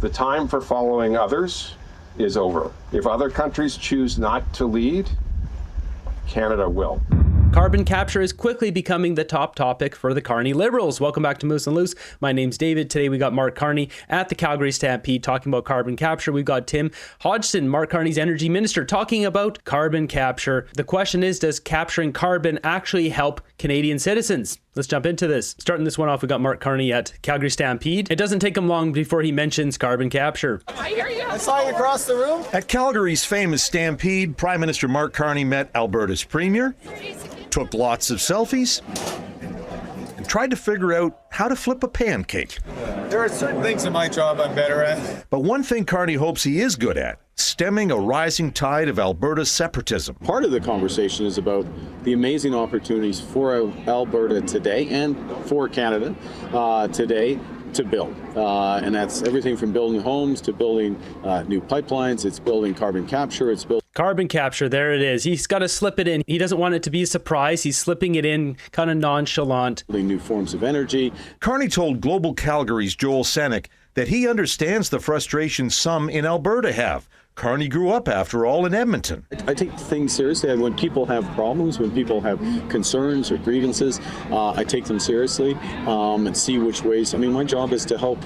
The time for following others is over. If other countries choose not to lead, Canada will. Carbon capture is quickly becoming the top topic for the Carney Liberals. Welcome back to Moose and Loose. My name's David. Today we got Mark Carney at the Calgary Stampede talking about carbon capture. We've got Tim Hodgson, Mark Carney's energy minister, talking about carbon capture. The question is, does capturing carbon actually help Canadian citizens? Let's jump into this. Starting this one off, we got Mark Carney at Calgary Stampede. It doesn't take him long before he mentions carbon capture. I saw you across the room. At Calgary's famous Stampede, Prime Minister Mark Carney met Alberta's Premier, took lots of selfies, and tried to figure out how to flip a pancake. There are certain things in my job I'm better at. But one thing Carney hopes he is good at, stemming a rising tide of Alberta's separatism. Part of the conversation is about the amazing opportunities for Alberta today and for Canada today to build. And that's everything from building homes to building new pipelines. It's building carbon capture. It's building carbon capture, there it is. He's got to slip it in. He doesn't want it to be a surprise. He's slipping it in kind of nonchalant. new forms of energy. Carney told Global Calgary's Joel Senek that he understands the frustration some in Alberta have. Carney grew up, after all, in Edmonton. I take things seriously. When people have problems, when people have concerns or grievances, I take them seriously and see which ways. I mean, my job is to help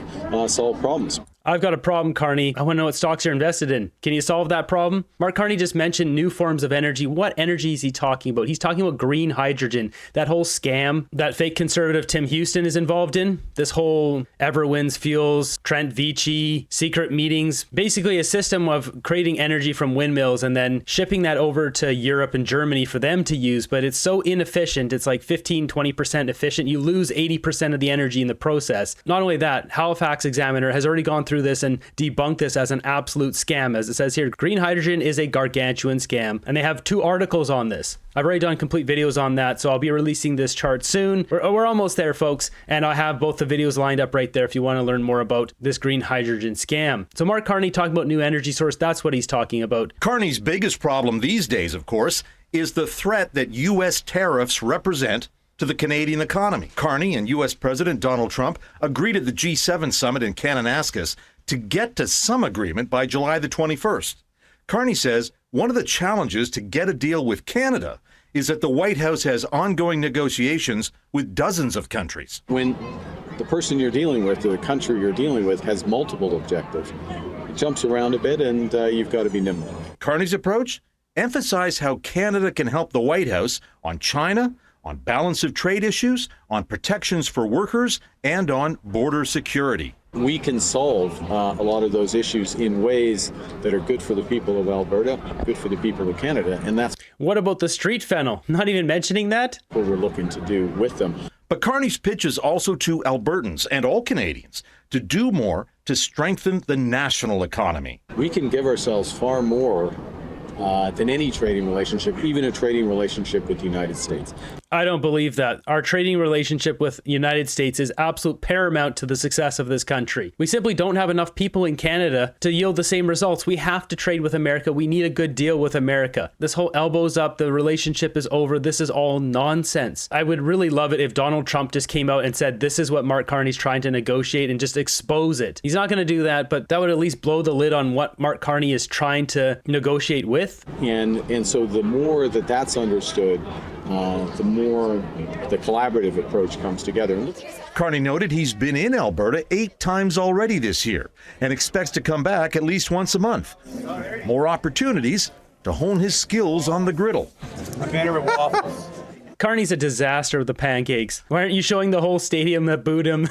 solve problems. I've got a problem, Carney. I want to know what stocks you're invested in. Can you solve that problem? Mark Carney just mentioned new forms of energy. What energy is he talking about? He's talking about green hydrogen, that whole scam that fake conservative Tim Houston is involved in. This whole Everwinds Fuels, Trent Vici, secret meetings, basically a system of creating energy from windmills and then shipping that over to Europe and Germany for them to use. But it's so inefficient. It's like 15-20% efficient. You lose 80% of the energy in the process. Not only that, Halifax Examiner has already gone through this and debunk this as an absolute scam. As it says here, green hydrogen is a gargantuan scam, and they have 2 articles on this. I've already done complete videos on that, so I'll be releasing this chart soon. We're almost there, folks, and I have both the videos lined up right there if you want to learn more about this green hydrogen scam. So Mark Carney talking about new energy source, that's what he's talking about. Carney's biggest problem these days, of course, is the threat that U.S. tariffs represent to the Canadian economy. Carney and U.S. President Donald Trump agreed at the G7 summit in Kananaskis to get to some agreement by July the 21st. Carney says one of the challenges to get a deal with Canada is that the White House has ongoing negotiations with dozens of countries. When the person you're dealing with, the country you're dealing with, has multiple objectives, it jumps around a bit and you've got to be nimble. Carney's approach? Emphasize how Canada can help the White House on China, on balance of trade issues, on protections for workers, and on border security. We can solve a lot of those issues in ways that are good for the people of Alberta, good for the people of Canada, and that's What about the street fennel? Not even mentioning that? what we're looking to do with them. But Carney's pitch is also to Albertans and all Canadians to do more to strengthen the national economy. We can give ourselves far more than any trading relationship, even a trading relationship with the United States. I don't believe that. Our trading relationship with the United States is absolute paramount to the success of this country. We simply don't have enough people in Canada to yield the same results. We have to trade with America. We need a good deal with America. This whole elbows up, the relationship is over. This is all nonsense. I would really love it if Donald Trump just came out and said, this is what Mark Carney's trying to negotiate, and just expose it. He's not going to do that, but that would at least blow the lid on what Mark Carney is trying to negotiate with. And so the more that that's understood, the more the collaborative approach comes together. Carney noted he's been in Alberta 8 times already this year and expects to come back at least once a month. More opportunities to hone his skills on the griddle. I'm better at waffles. Carney's a disaster with the pancakes. Why aren't you showing the whole stadium that booed him?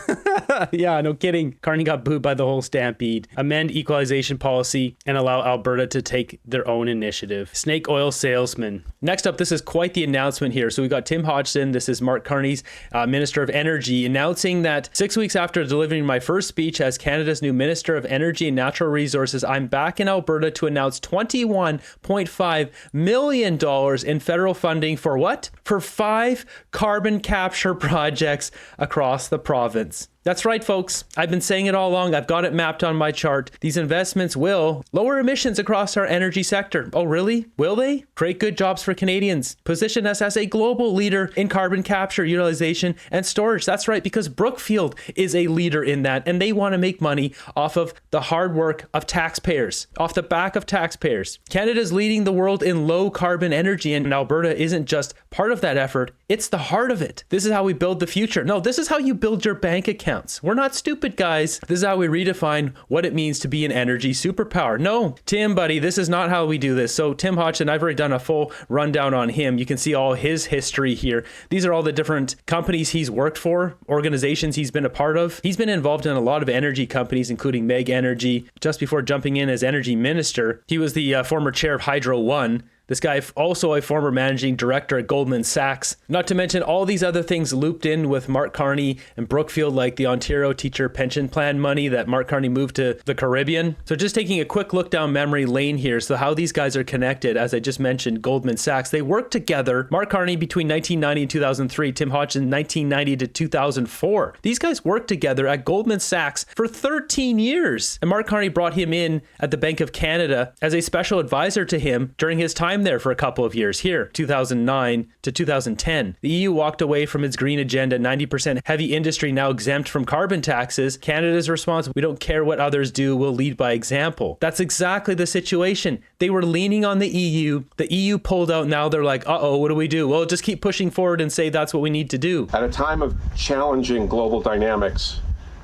Yeah, no kidding. Carney got booed by the whole Stampede. Amend equalization policy and allow Alberta to take their own initiative. Snake oil salesman. Next up, this is quite the announcement here. So we got Tim Hodgson. This is Mark Carney's Minister of Energy, announcing that 6 weeks after delivering my first speech as Canada's new Minister of Energy and Natural Resources, I'm back in Alberta to announce $21.5 million in federal funding for what? For 5 carbon capture projects across the province. That's right, folks. I've been saying it all along. I've got it mapped on my chart. These investments will lower emissions across our energy sector. Oh, really? Will they? Create good jobs for Canadians. Position us as a global leader in carbon capture, utilization, and storage. That's right, because Brookfield is a leader in that, and they want to make money off of the hard work of taxpayers, off the back of taxpayers. Canada's leading the world in low carbon energy, and Alberta isn't just part of that effort. It's the heart of it. This is how we build the future. No, this is how you build your bank account. We're not stupid, guys. This is how we redefine what it means to be an energy superpower. No, Tim, buddy, this is not how we do this. So Tim Hodgson, I've already done a full rundown on him. You can see all his history here. These are all the different companies he's worked for, organizations he's been a part of. He's been involved in a lot of energy companies, including Meg Energy. Just before jumping in as energy minister, he was the former chair of Hydro One. This guy, also a former managing director at Goldman Sachs. Not to mention all these other things looped in with Mark Carney and Brookfield, like the Ontario Teacher Pension Plan money that Mark Carney moved to the Caribbean. So just taking a quick look down memory lane here. So how these guys are connected, as I just mentioned, Goldman Sachs, they worked together. Mark Carney between 1990 and 2003, Tim Hodgson 1990 to 2004. These guys worked together at Goldman Sachs for 13 years. And Mark Carney brought him in at the Bank of Canada as a special advisor to him during his time there for a couple of years here, 2009 to 2010. The EU walked away from its green agenda, 90% heavy industry now exempt from carbon taxes. Canada's response, we don't care what others do, we'll lead by example. That's exactly the situation. They were leaning on the EU. The EU pulled out. Now they're like, uh-oh, what do we do? Well, just keep pushing forward and say that's what we need to do. At a time of challenging global dynamics,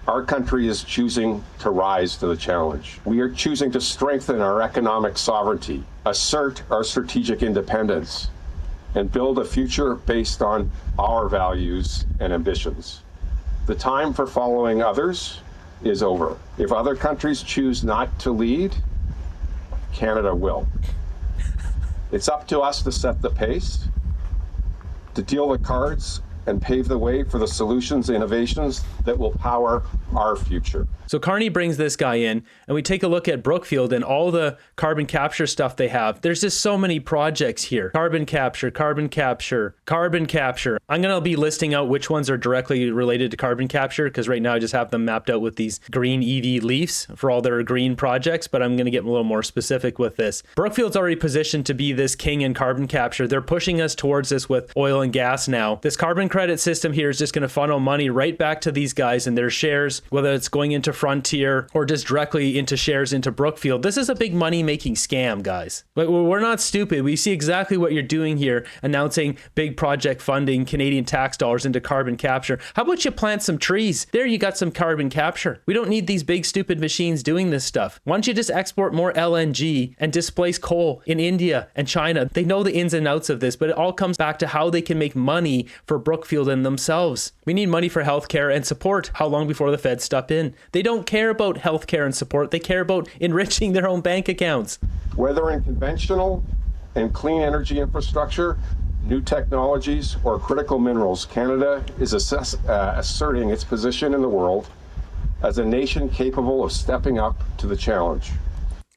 our country is choosing to rise to the challenge. We are choosing to strengthen our economic sovereignty, assert our strategic independence, and build a future based on our values and ambitions. The time for following others is over. If other countries choose not to lead, Canada will. It's up to us to set the pace, to deal the cards, and pave the way for the solutions, innovations that will power our future. So Carney brings this guy in, and we take a look at Brookfield and all the carbon capture stuff they have. There's just so many projects here. Carbon capture, carbon capture, carbon capture. I'm going to be listing out which ones are directly related to carbon capture, because right now I just have them mapped out with these green EV leafs for all their green projects, but I'm going to get a little more specific with this. Brookfield's already positioned to be this king in carbon capture. They're pushing us towards this with oil and gas now. This carbon credit system here is just going to funnel money right back to these guys and their shares, whether it's going into Frontier or just directly into shares into Brookfield. This is a big money-making scam, guys. But we're not stupid. We see exactly what you're doing here, announcing big project funding, Canadian tax dollars into carbon capture. How about you plant some trees? There you got some carbon capture. We don't need these big stupid machines doing this stuff. Why don't you just export more LNG and displace coal in India and China? They know the ins and outs of this, but it all comes back to how they can make money for Brookfield and themselves. We need money for healthcare and support. How long before the Fed step in? They don't care about healthcare and support. They care about enriching their own bank accounts. Whether in conventional and clean energy infrastructure, new technologies, or critical minerals, Canada is asserting its position in the world as a nation capable of stepping up to the challenge.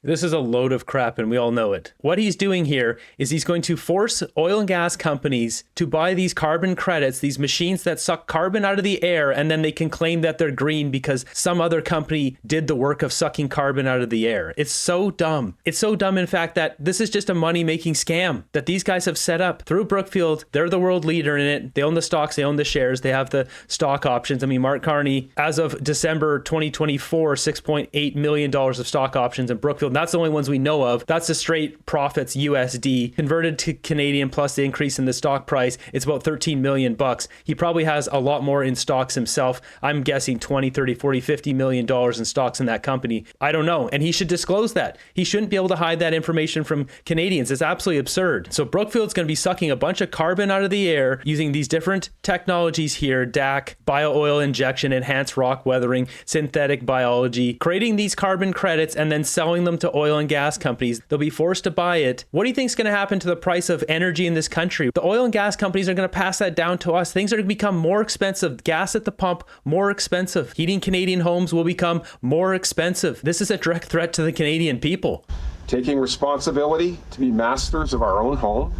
This is a load of crap, and we all know it. What he's doing here is he's going to force oil and gas companies to buy these carbon credits, these machines that suck carbon out of the air, and then they can claim that they're green because some other company did the work of sucking carbon out of the air. It's so dumb. It's so dumb, in fact, that this is just a money-making scam that these guys have set up through Brookfield. They're the world leader in it. They own the stocks. They own the shares. They have the stock options. I mean, Mark Carney, as of December 2024, $6.8 million of stock options in Brookfield. And that's the only ones we know of. That's the straight profits USD converted to Canadian plus the increase in the stock price. It's about 13 million bucks. He probably has a lot more in stocks himself. I'm guessing 20, 30, 40, 50 million dollars in stocks in that company. I don't know. And he should disclose that. He shouldn't be able to hide that information from Canadians. It's absolutely absurd. So Brookfield's going to be sucking a bunch of carbon out of the air using these different technologies here, DAC, bio-oil injection, enhanced rock weathering, synthetic biology, creating these carbon credits and then selling them to oil and gas companies. They'll be forced to buy it. What do you think is going to happen to the price of energy in this country? The oil and gas companies are going to pass that down to us. Things are going to become more expensive. Gas at the pump, more expensive. Heating Canadian homes will become more expensive. This is a direct threat to the Canadian people. Taking responsibility to be masters of our own home,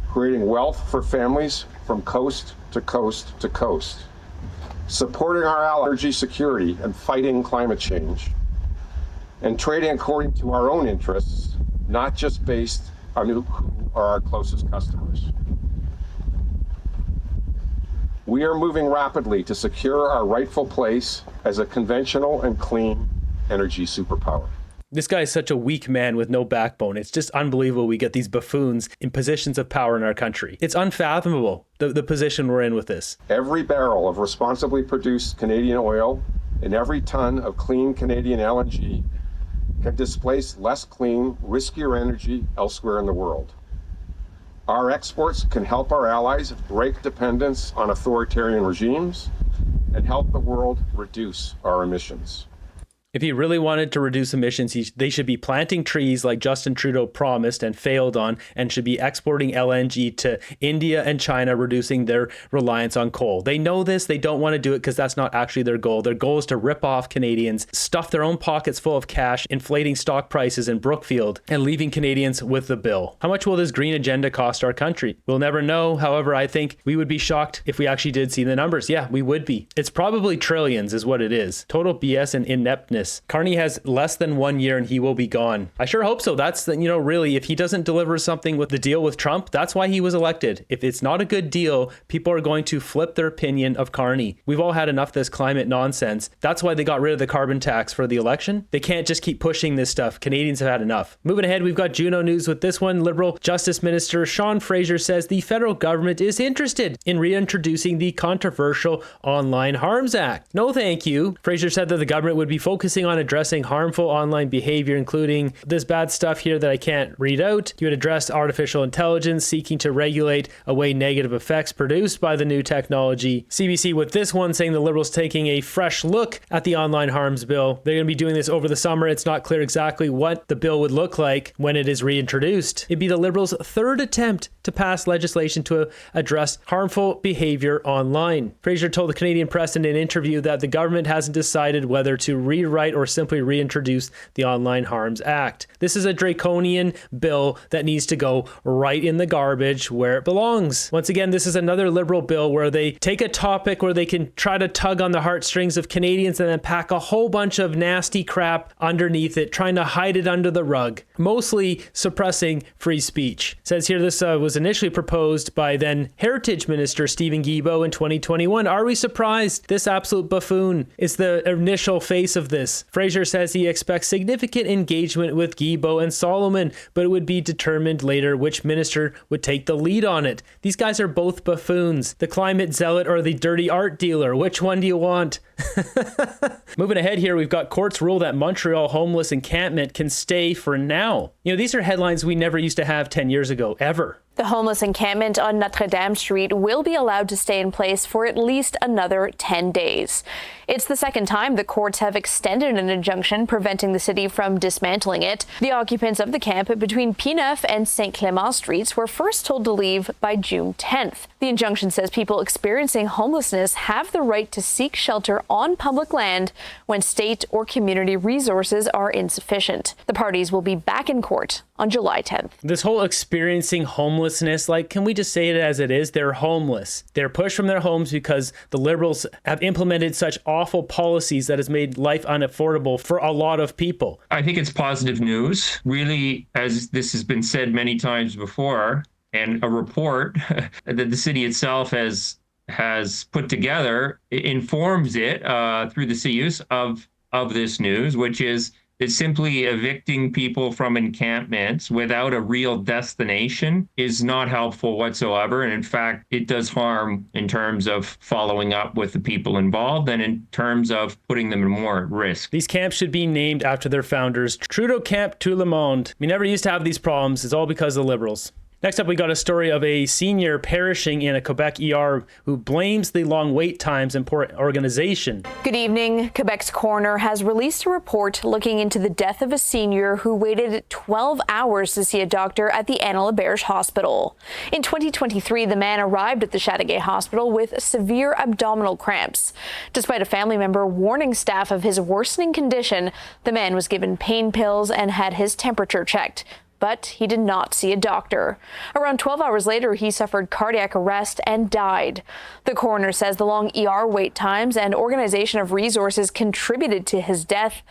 creating wealth for families from coast to coast to coast. supporting our allies' energy security and fighting climate change, and trading according to our own interests, not just based on who are our closest customers. We are moving rapidly to secure our rightful place as a conventional and clean energy superpower. This guy is such a weak man with no backbone. It's just unbelievable we get these buffoons in positions of power in our country. It's unfathomable, the position we're in with this. Every barrel of responsibly produced Canadian oil and every ton of clean Canadian LNG can displace less clean, riskier energy elsewhere in the world. Our exports can help our allies break dependence on authoritarian regimes and help the world reduce our emissions. If he really wanted to reduce emissions, they should be planting trees like Justin Trudeau promised and failed on, and should be exporting LNG to India and China, reducing their reliance on coal. They know this. They don't want to do it because that's not actually their goal. Their goal is to rip off Canadians, stuff their own pockets full of cash, inflating stock prices in Brookfield, and leaving Canadians with the bill. How much will this green agenda cost our country? We'll never know. However, I think we would be shocked if we actually did see the numbers. Yeah, we would be. It's probably trillions is what it is. Total BS and ineptness. Carney has less than 1 year and he will be gone. I sure hope so. That's, really, if he doesn't deliver something with the deal with Trump, that's why he was elected. If it's not a good deal, people are going to flip their opinion of Carney. We've all had enough of this climate nonsense. That's why they got rid of the carbon tax for the election. They can't just keep pushing this stuff. Canadians have had enough. Moving ahead, we've got Juno news with this one. Liberal Justice Minister Sean Fraser says the federal government is interested in reintroducing the controversial Online Harms Act. No, thank you. Fraser said that the government would be focusing on addressing harmful online behavior, including this bad stuff here that I can't read out. He would address artificial intelligence, seeking to regulate away negative effects produced by the new technology. CBC with this one saying the Liberals taking a fresh look at the online harms bill. They're going to be doing this over the summer. It's not clear exactly what the bill would look like when it is reintroduced. It'd be the Liberals' third attempt to pass legislation to address harmful behavior online. Fraser told the Canadian Press in an interview that the government hasn't decided whether to rewrite or simply reintroduce the Online Harms Act. This is a draconian bill that needs to go right in the garbage where it belongs. Once again, this is another Liberal bill where they take a topic where they can try to tug on the heartstrings of Canadians and then pack a whole bunch of nasty crap underneath it, trying to hide it under the rug, mostly suppressing free speech. It says here this was initially proposed by then Heritage Minister Stephen Guilbeault in 2021. Are we surprised? This absolute buffoon is the initial face of this. Fraser says he expects significant engagement with Guilbeault and Solomon, but it would be determined later which minister would take the lead on it. These guys are both buffoons. The climate zealot or the dirty art dealer. Which one do you want? Moving ahead here, we've got courts rule that Montreal homeless encampment can stay for now. These are headlines we never used to have 10 years ago, ever. The homeless encampment on Notre Dame Street will be allowed to stay in place for at least another 10 days. It's the second time the courts have extended an injunction preventing the city from dismantling it. The occupants of the camp between P9 and St. Clément Streets were first told to leave by June 10th. The injunction says people experiencing homelessness have the right to seek shelter on public land when state or community resources are insufficient. The parties will be back in court on July 10th. This whole experiencing homelessness, can we just say it as it is? They're homeless. They're pushed from their homes because the Liberals have implemented such awful policies that has made life unaffordable for a lot of people. I think it's positive news. Really, as this has been said many times before, and a report that the city itself has put together informs it through the CUs of this news, which is simply evicting people from encampments without a real destination is not helpful whatsoever. And in fact, it does harm in terms of following up with the people involved and in terms of putting them in more risk. These camps should be named after their founders. Trudeau Camp Tout le Monde. We never used to have these problems. It's all because of the Liberals. Next up, we got a story of a senior perishing in a Quebec ER who blames the long wait times and poor organization. Good evening. Quebec's coroner has released a report looking into the death of a senior who waited 12 hours to see a doctor at the Anna LaBerge Hospital. In 2023, the man arrived at the Chateauguay Hospital with severe abdominal cramps. Despite a family member warning staff of his worsening condition, the man was given pain pills and had his temperature checked but he did not see a doctor. Around 12 hours later, he suffered cardiac arrest and died. The coroner says the long ER wait times and organization of resources contributed to his death.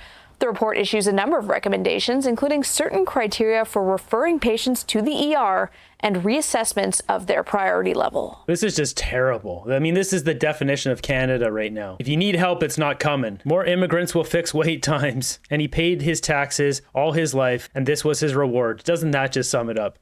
The report issues a number of recommendations, including certain criteria for referring patients to the ER and reassessments of their priority level. This is just terrible. I mean, this is the definition of Canada right now. If you need help, it's not coming. More immigrants will fix wait times. And he paid his taxes all his life, and this was his reward. Doesn't that just sum it up?